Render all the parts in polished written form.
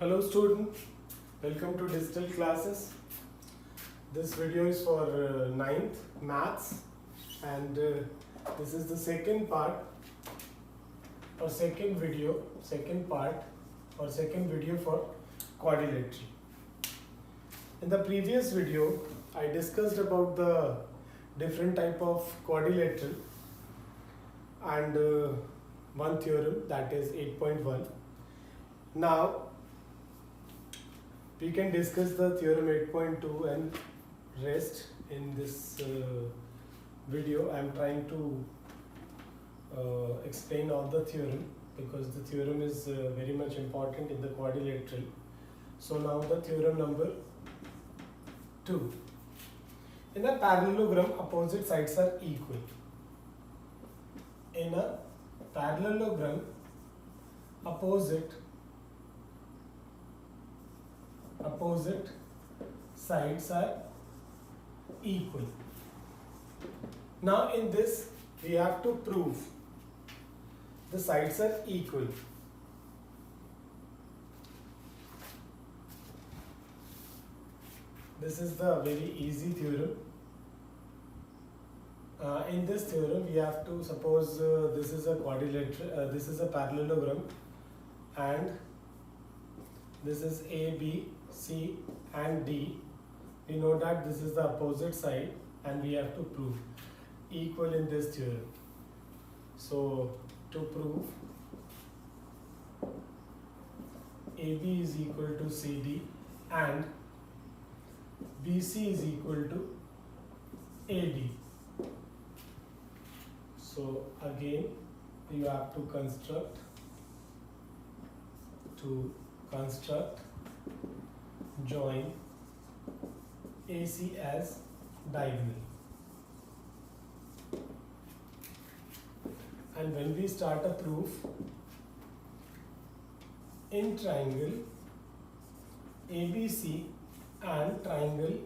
Hello student, welcome to digital classes. This video is for 9th maths and this is the second part or second video for quadrilateral. In the previous video I discussed about the different type of quadrilateral and one theorem, that is 8.1. Now we can discuss the theorem 8.2 and rest in this video. I am trying to explain all the theorem because the theorem is very much important in the quadrilateral. So now the theorem number 2. In a parallelogram, opposite sides are equal. In a parallelogram, opposite sides are equal. Now in this we have to prove the sides are equal. This is the very easy theorem. In this theorem we have to suppose this is a quadrilateral, this is a parallelogram and this is A, B, C and D. We know that this is the opposite side and we have to prove equal in this theorem. So to prove AB is equal to CD and BC is equal to AD. So again you have to construct join AC as diagonal, and when we start a proof in triangle ABC and triangle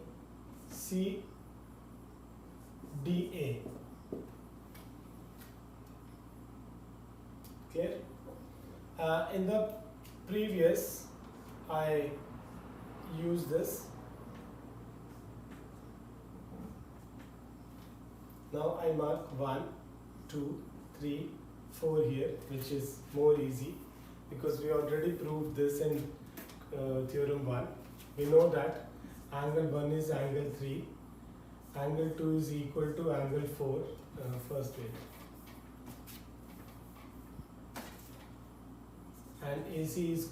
CDA, clear? In the previous I use this. Now I mark 1, 2, 3, 4 here, which is more easy because we already proved this in theorem 1. We know that angle 1 is angle 3, angle 2 is equal to angle 4, first way. And AC is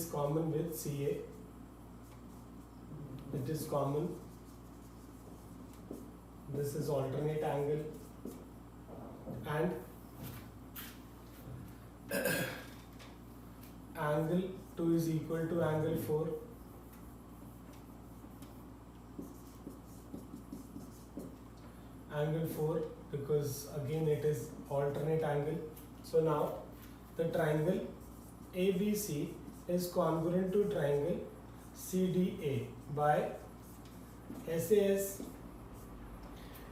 common with CA. It is common. This is alternate angle and angle 2 is equal to angle 4. Angle 4 because again it is alternate angle. So now the triangle ABC is congruent to triangle CDA by SAS.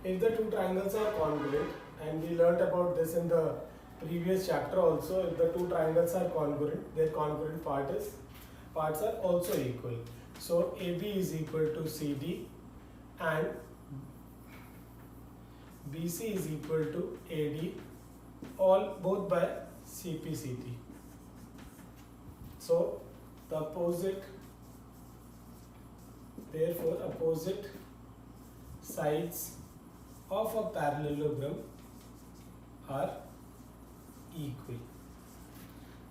If the two triangles are congruent, and we learnt about this in the previous chapter also, if the two triangles are congruent, their congruent parts are also equal. So AB is equal to CD and BC is equal to AD, both by CPCT. So the opposite sides of a parallelogram are equal.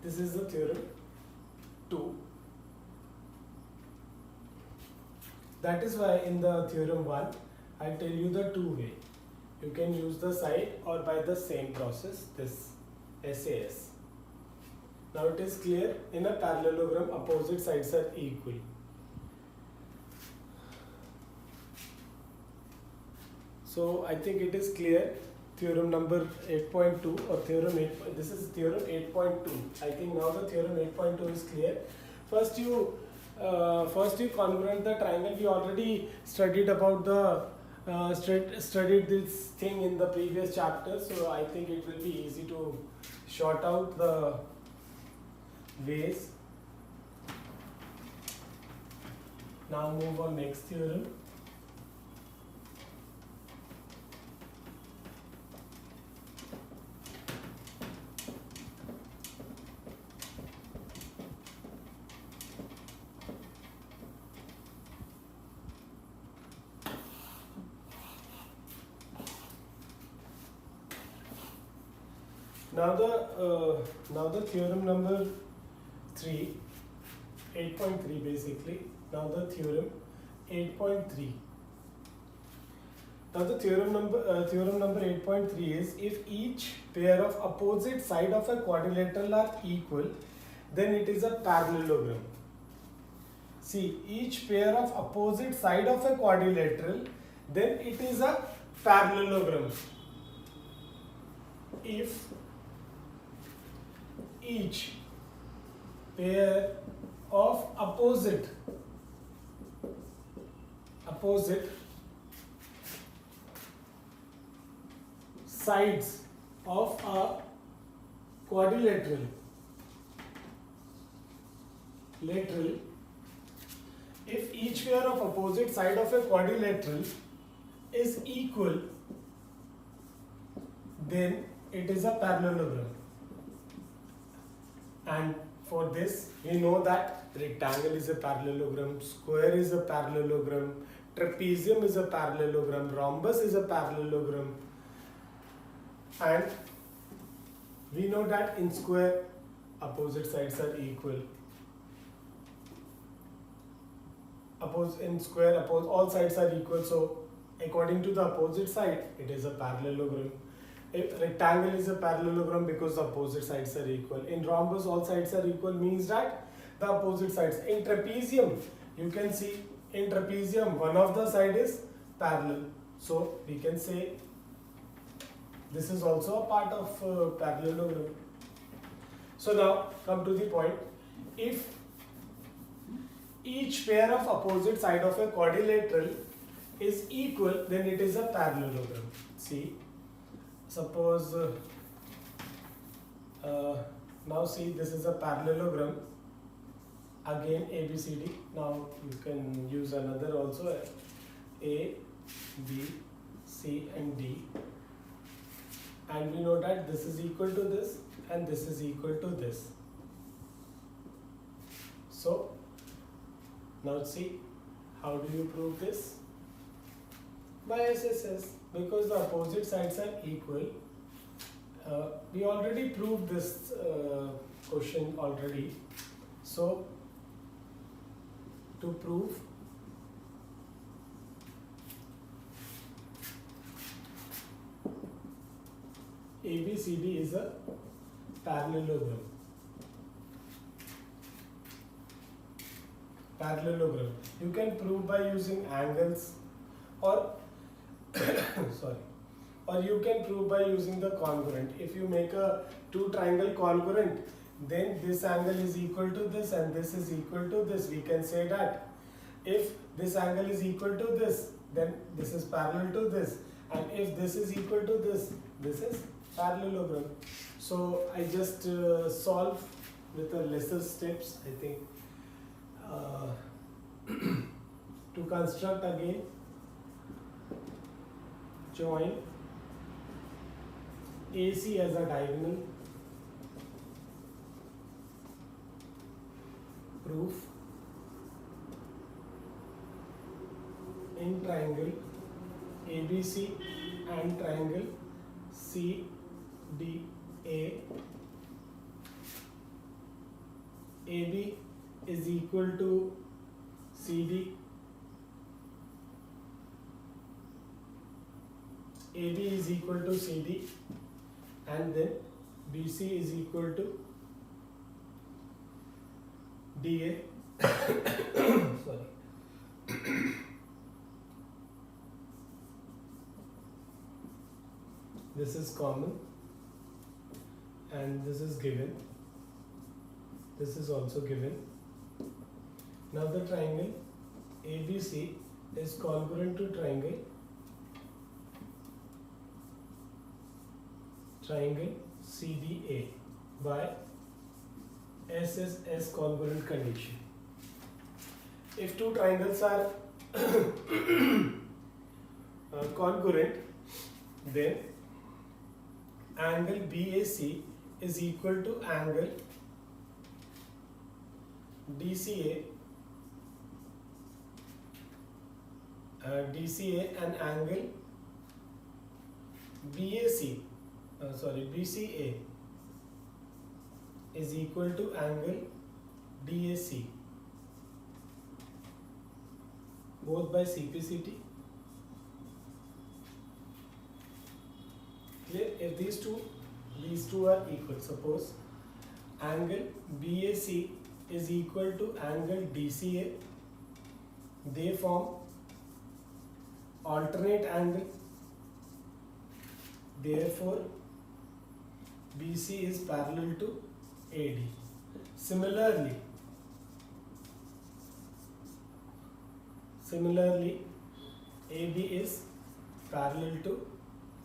This is the theorem 2. That is why in the theorem 1 I tell you the two way. You can use the side or by the same process, this SAS. Now it is clear, in a parallelogram opposite sides are equal. So I think it is clear. Theorem number 8.2 or theorem 8. This is theorem 8.2. I think now the theorem 8.2 is clear. First you congruent the triangle. We already studied about the studied this thing in the previous chapter, so I think it will be easy to sort out ways. Now move on next theorem. Now the theorem number 3, 8.3 basically. Now the theorem 8.3. Now the theorem number 8.3 is, if each pair of opposite side of a quadrilateral are equal, then it is a parallelogram. See, each pair of opposite side of a quadrilateral, then it is a parallelogram. If each pair of opposite sides of a quadrilateral if each pair of opposite side of a quadrilateral is equal, then it is a parallelogram. And for this, we know that rectangle is a parallelogram, square is a parallelogram, trapezium is a parallelogram, rhombus is a parallelogram, and we know that in square opposite sides are equal. All sides are equal, so according to the opposite side, it is a parallelogram. If rectangle is a parallelogram because the opposite sides are equal. In rhombus, all sides are equal means that the opposite sides. In trapezium, you can see in trapezium one of the side is parallel. So we can say this is also a part of parallelogram. So now come to the point. If each pair of opposite side of a quadrilateral is equal, then it is a parallelogram. See. Suppose now see, this is a parallelogram, again ABCD. Now you can use another also, A, B, C and D, and we know that this is equal to this and this is equal to this. So now see, how do you prove this? By SSS. Because the opposite sides are equal. We already proved this question already. So to prove ABCD is a parallelogram. You can prove by using angles, or or you can prove by using the congruent. If you make a two triangle congruent, then this angle is equal to this and this is equal to this. We can say that if this angle is equal to this, then this is parallel to this, and if this is equal to this, this is parallelogram. So I just solve with a lesser steps, I think. To construct again, join AC as a diagonal, proof in triangle ABC and triangle CDA, AB is equal to CD, AB is equal to CD, and then BC is equal to DA. Sorry. This is common and this is given. This is also given. Now the triangle ABC is congruent to triangle CDA by SSS congruent condition. If two triangles are congruent, then angle BAC is equal to angle DCA, and angle BCA is equal to angle DAC, both by CPCT. Clear? If these two are equal, suppose angle BAC is equal to angle DCA, they form alternate angle. Therefore, BC is parallel to AD. Similarly, AB is parallel to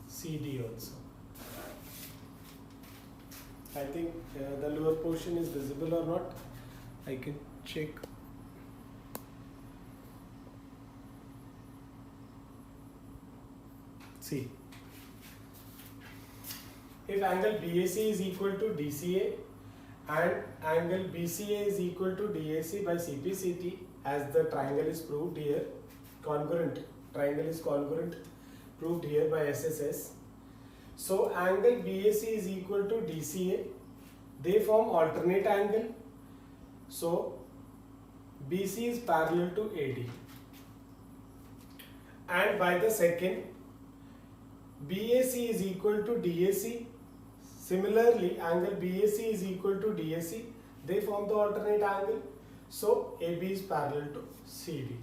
CD also. I think the lower portion is visible or not. I can check. See, if angle BAC is equal to DCA and angle BCA is equal to DAC by CPCT, as the triangle is proved here, triangle is congruent, proved here by SSS. So angle BAC is equal to DCA, they form alternate angle. So BC is parallel to AD. And by the second, BAC is equal to DAC. Similarly, angle BAC is equal to DAC. They form the alternate angle. So AB is parallel to CD.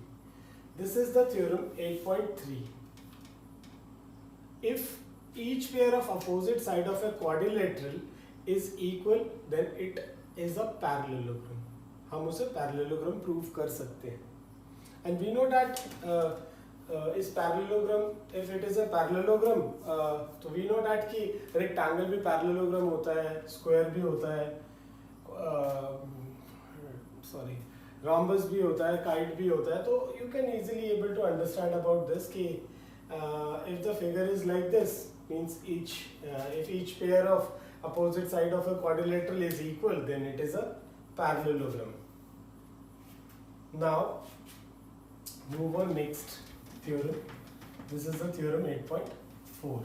This is the theorem 8.3. If each pair of opposite side of a quadrilateral is equal, then it is a parallelogram. हम उसे parallelogram prove कर सकते हैं. And we know that is parallelogram, if it is a parallelogram, तो we know that कि rectangle भी parallelogram होता है, square भी होता है, rhombus भी होता है, kite भी होता है. तो you can easily able to understand about this कि if the figure is like this, means if each pair of opposite side of a quadrilateral is equal, then it is a parallelogram. Now move on next theorem. This is the theorem 8.4.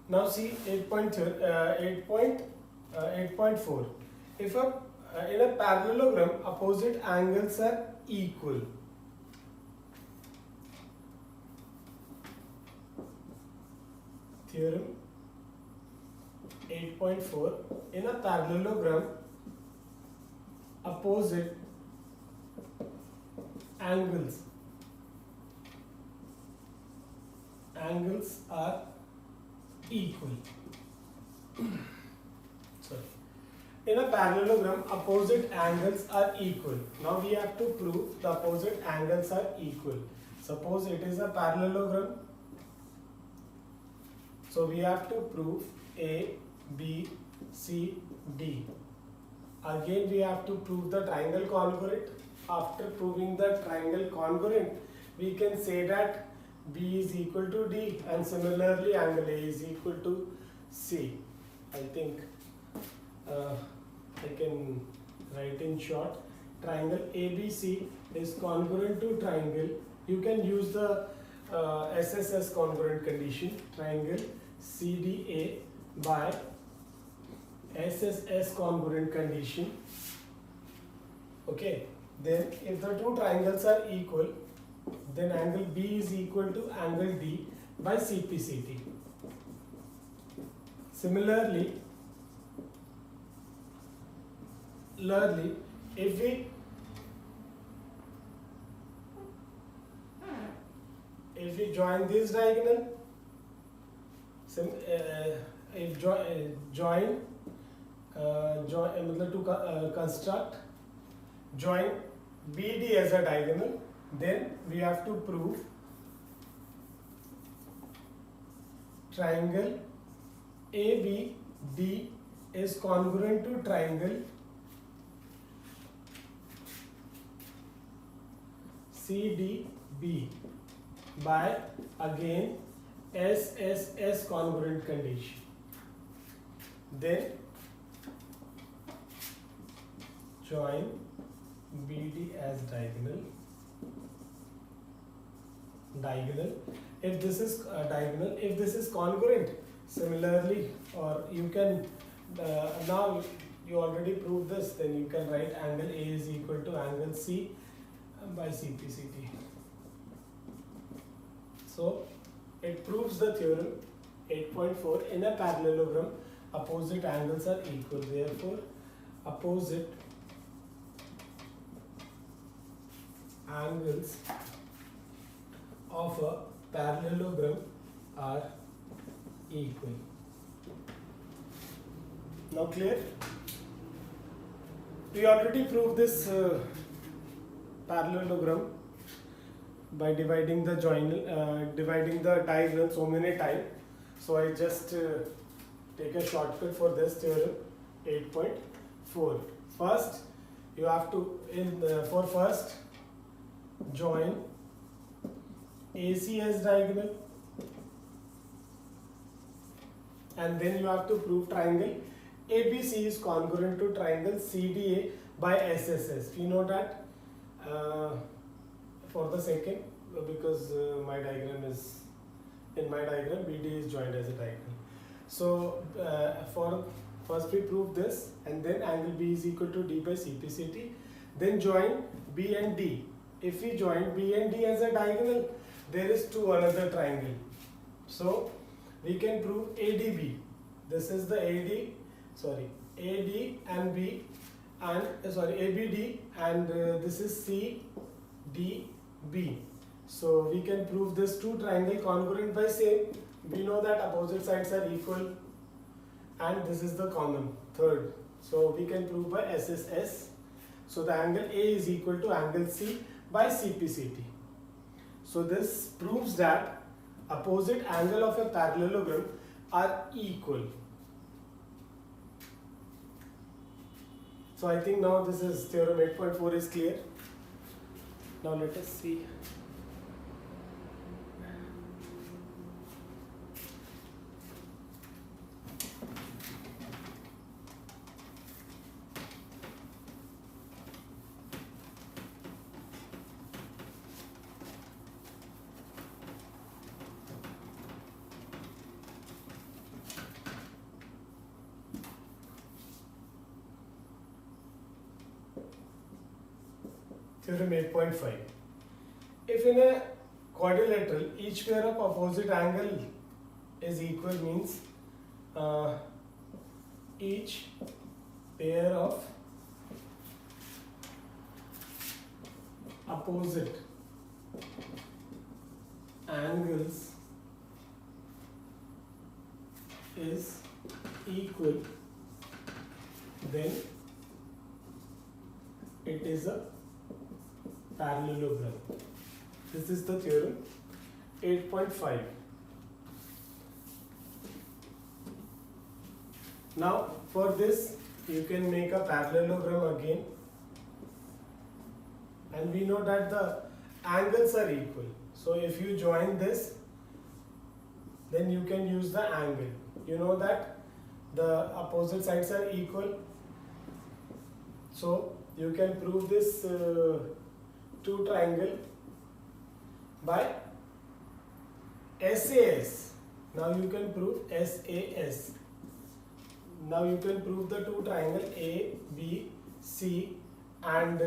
Now see 8.4. If in a parallelogram opposite angles are equal, theorem 8.4, in a parallelogram opposite angles are equal. Sorry. In a parallelogram, opposite angles are equal. Now we have to prove the opposite angles are equal. Suppose it is a parallelogram. So we have to prove A, B, C, D. Again we have to prove the triangle congruent. After proving the triangle congruent, we can say that B is equal to D, and similarly angle A is equal to C. I think I can write in short. Triangle ABC is congruent to triangle. You can use the SSS congruent condition. Triangle CDA by SSS congruent condition. Okay. Then if the two triangles are equal, then angle B is equal to angle D by CPCT. Similarly, if we join this diagonal, if join मतलब to construct join BD as a diagonal, then we have to prove triangle ABD is congruent to triangle CDB by again SSS congruent condition. Then join BD as diagonal. If this is diagonal, if this is congruent, similarly, or you can now you already proved this, then you can write angle A is equal to angle C by CPCT. So it proves the theorem 8.4. In a parallelogram, opposite angles are equal. Therefore, opposite angles of a parallelogram are equal. Now clear? We already proved this parallelogram by dividing the diagonal so many times. So I just take a shortcut for this theorem 8.4. First, you have to first join AC as diagonal, and then you have to prove triangle ABC is congruent to triangle CDA by SSS. We know that for the second, because my diagram is in my diagram BD is joined as a diagonal. So for first we prove this, and then angle B is equal to D by CPCT. Then join B and D. If we join B and D as a diagonal, there is another triangle. So we can prove ADB. This is the AD and B, and ABD, and this is CDB. So we can prove this two triangle congruent by same. We know that opposite sides are equal, and this is the common third. So we can prove by SSS. So the angle A is equal to angle C by CPCT. So this proves that opposite angle of a parallelogram are equal. So I think now this is theorem 8.4 is clear. Now let us see. Theorem 8.5. If in a quadrilateral each pair of opposite angle is equal, means each pair of opposite angles is equal, then it is a parallelogram. This is the theorem 8.5. Now for this you can make a parallelogram again, and we know that the angles are equal. So if you join this, then you can use the angle. You know that the opposite sides are equal, so you can prove this two triangle by SAS. Now you can prove SAS. Now you can prove the two triangle A, B, C and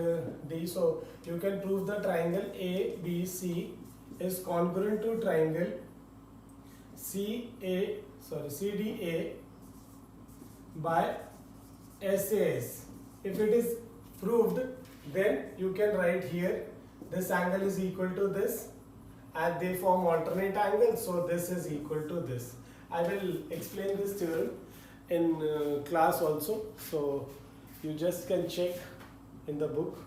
D. So you can prove the triangle ABC is congruent to triangle CDA by SAS. If it is proved, then you can write here this angle is equal to this, and they form alternate angles, so this is equal to this. I will explain this theorem in class also, so you just can check in the book.